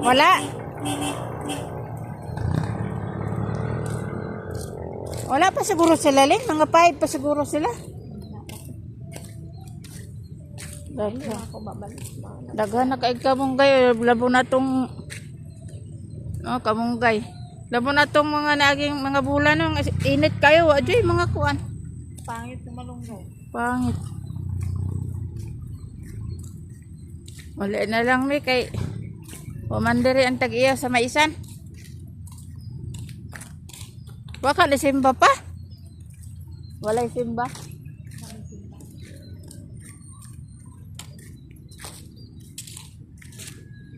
Wala. Wala pa siguro sila, Lin. Mga 5 pa siguro sila. Daghan na kay kamunggay. Labo na tong kamunggay. Labo na tong mga naging mga bulan nung init kayo. Adyoy mga kuan. Pangit na malunggay. Pangit. Wala na lang mi kay pamandiri ang tag-iya sa maisan. Waka na simba pa? Walay simba?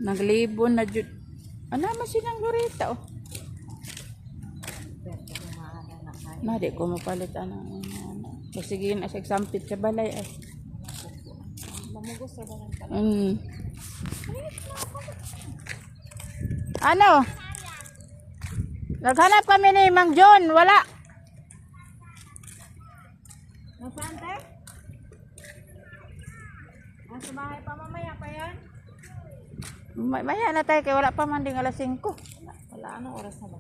Naglibon na jud. Ano man silang lurita oh. Na di ko mapalit ano. Sige na siya sampit sa balay ay. Mamugos sa balay. Ano? Naghanap kami ni Mang John, wala. Nasaan tayo? Nasa bahay pa mamaya pa yan? Maya na tayo kay wala pa man ding alas 5. Wala anong oras na ba?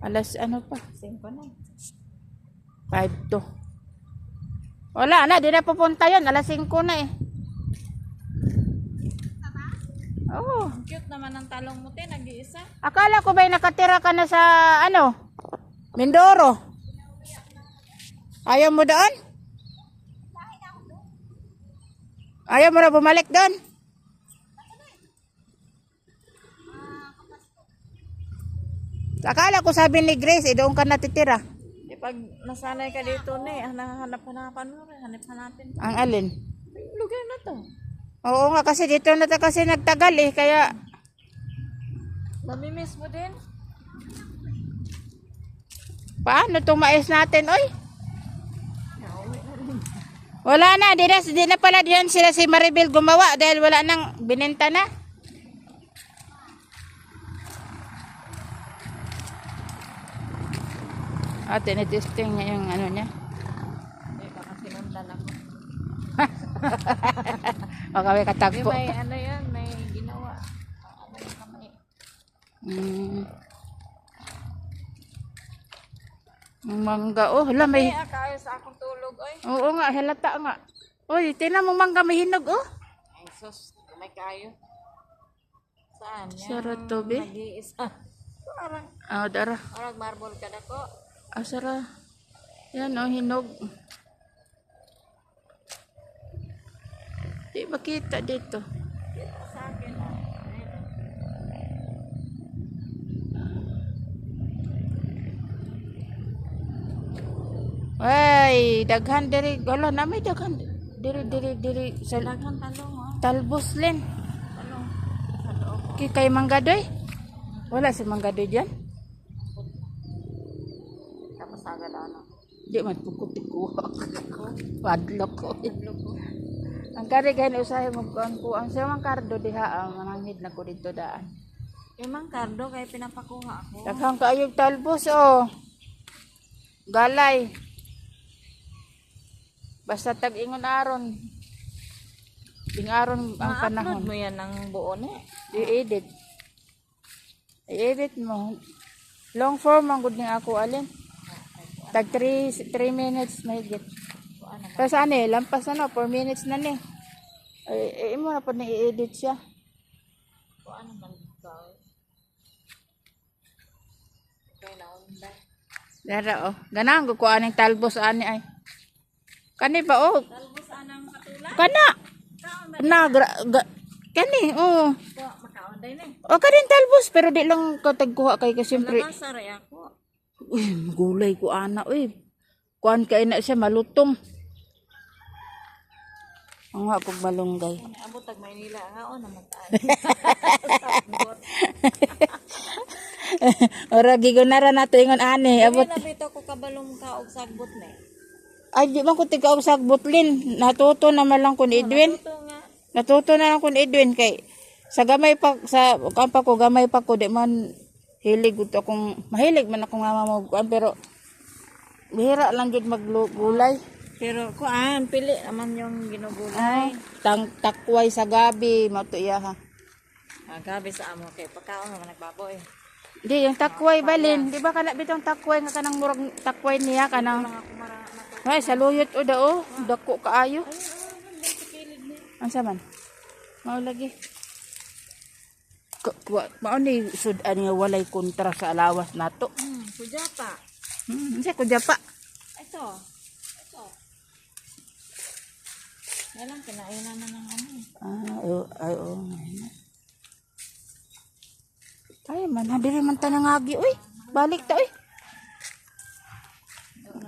Alas ano pa? 5 na. 5 to. Wala na, di na pupunta yun. Alas 5 na eh. Oo. Ang cute naman ng talong mo, te. Nag-iisa. Akala ko ba'y nakatira ka na sa ano? Mindoro. Ayaw mo doon? Ayaw mo na bumalik doon? Akala ko sabi ni Grace, doon ka natitira. Pag nasanay ka dito na hanap-hanapan mo rin. Hanap-hanapin. Ang alin? Lugar na to. Oo nga, kasi dito na kasi nagtagal eh, kaya... Namimiss mo din? Paano itong mais natin, oy? Wala na, di na pala diyan sila si Maribel gumawa dahil wala nang binenta na. Tinitesting niya yung ano niya. Baka sinundan ako. O kami katagpo. May ano yan, may ginawa. Ano yung kamay. Mangga, oh, hala may... Kaya sa akong tulog, oy. Oo nga, halata nga. Uy, tinan mo mangga may hinog, oh. Ay, sus, may kayo. Saan yan? Sarap to, be. Nag-iisa. Parang, Dara. parang marble ka na ko. Asara. Yan, oh, hinog. Di makita dito. Sa akin, Ay, daghan diri. Wala na may daghan. Diri. Sa daghang talong, oh. Talbos, Len. Talong. Sa loob. Kay Manggadoy. Wala si Manggadoy dyan. Tapos agad ano. Di man pagkutikuha. Padlok ko. Ang kari kayo usahin mo ko ang siyang kardo diha manangid na ko dito daan. Mang kardo kay pinapakuha ako. Daghang kaayog talbos oh. Galay. Basta tag-ingon aron. Ding-aron ang panahon. Ma-upload mo yan ng buo na. I-edit. I-edit mo. Long form ang good nga ako alin. Tag 3 minutes mahigit. Tapos ano eh, lampas na no, 4 minutes na ni. Ay, mo na po na i-edit siya. Ano man ito? Okay na unday. Dara oh. Ganang ko aning talbos ani ay. Kani ba oh? Talbos anang katula? Kana. Kani oh. Ko makaunday na. O kanin talbos pero di lang ko tagkuha kay kasi siyempre. Saray ako. Uy, gulay ko ana uy. Kuan kay na siya malutong. Ang nga kong malunggay. Abot tag Maynila nga o naman taan. Ora gigunara nato ingon ani abot. Abot nabito ko kabalong ka og sagbot na. Ay di man ko tigaw sa butlin. Natuto naman lang kun Edwin. Ito nga. Natuto na lang kun Edwin kay sa gamay pa sa kampa ko gamay pa ko di man hilig gud akong mahilig man ako nga mamuguan pero bihira lang jud maggulay. Pero kuan pili naman yung ginugulay. Takway sa gabi, matuya ha. Gabi sa amo kay pagkaon naman nagbaboy. Di, yung takway balin. Di ba kana bitong takway nga kanang murag takway niya kanang. Mga kumara na to. Ay, saluyot o dao. Dako kaayo. Ang saman? Mao lagi. Mao ni sudan nga walay kontra sa alawas nato. Sujata. Sa kudya pa. Ito. Yan lang, kinainan na ng ano. Ay, man, hadiri man tanangagi, uy. Balik ta, uy.